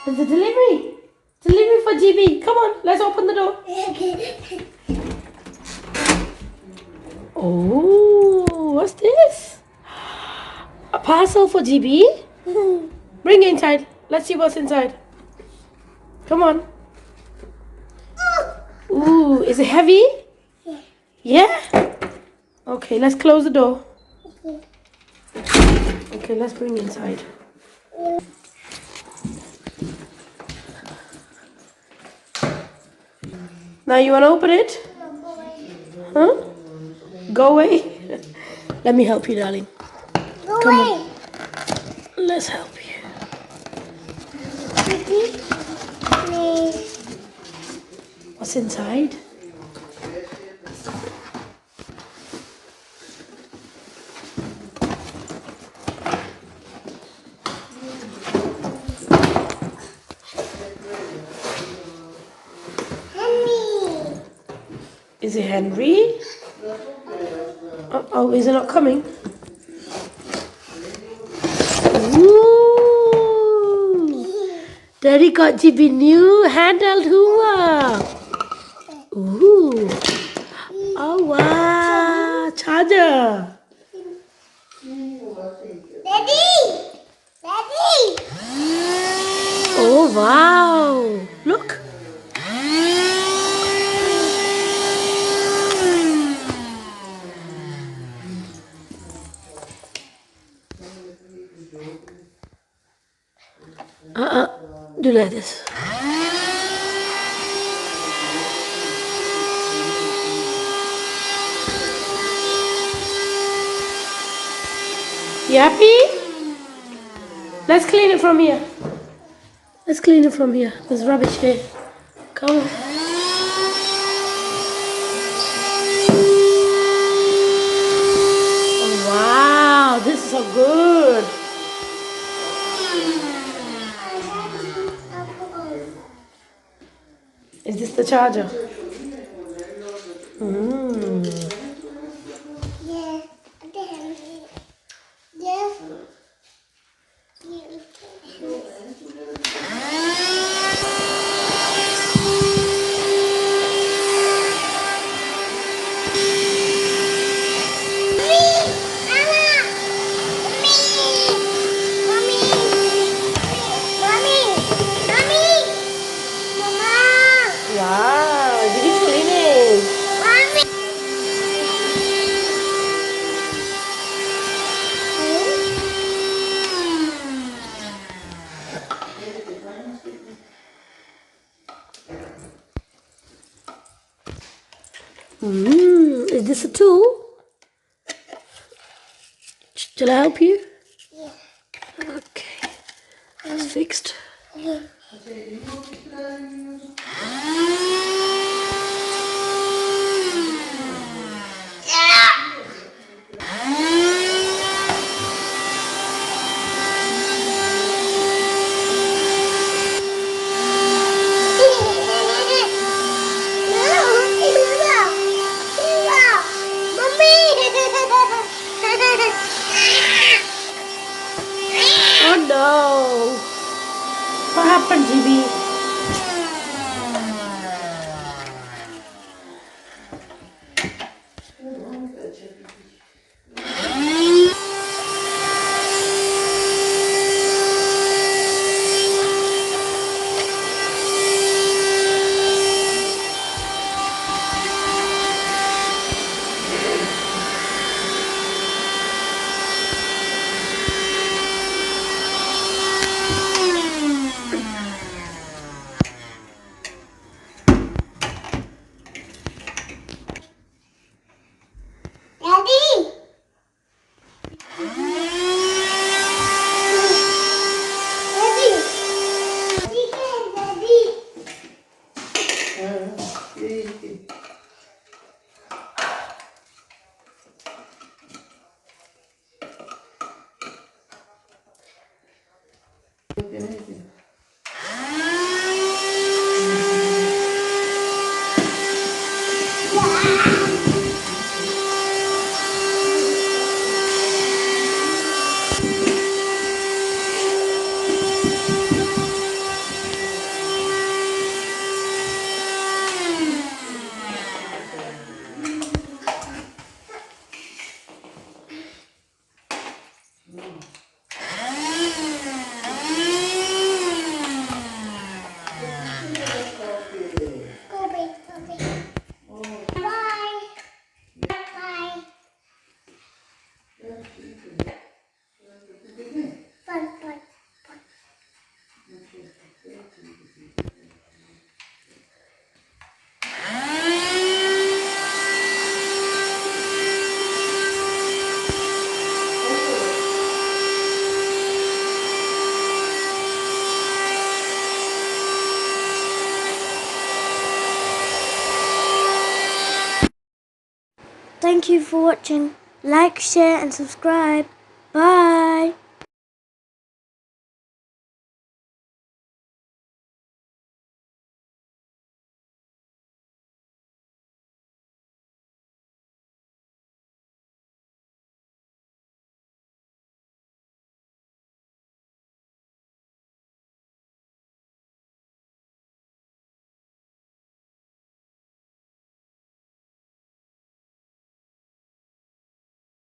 There's a delivery. Delivery for GB. Come on, let's open the door. Oh, what's this? A parcel for GB? Bring it inside. Let's see what's inside. Come on. Ooh, is it heavy? Yeah? Okay, let's close the door. Okay, let's bring it inside. Now you want to open it? Huh? Go away? Let me help you, darling. Come on. Let's help you. What's inside? Is it Henry? Oh, is it not coming? Ooh! Daddy got GB new handheld hoover. Ooh! Oh wow! Charger. Daddy! Daddy! Oh wow! Look. Do like this. You happy? Let's clean it from here. Let's clean it from here. There's rubbish here. Come on. Oh, wow, this is so good. Is this the charger? Yes. Yes. Wow, this is cleaning. Is this a tool? Shall I help you? Yeah. Okay, that's fixed. Oh no! What happened, GB? Thank you for watching. Like, share and subscribe.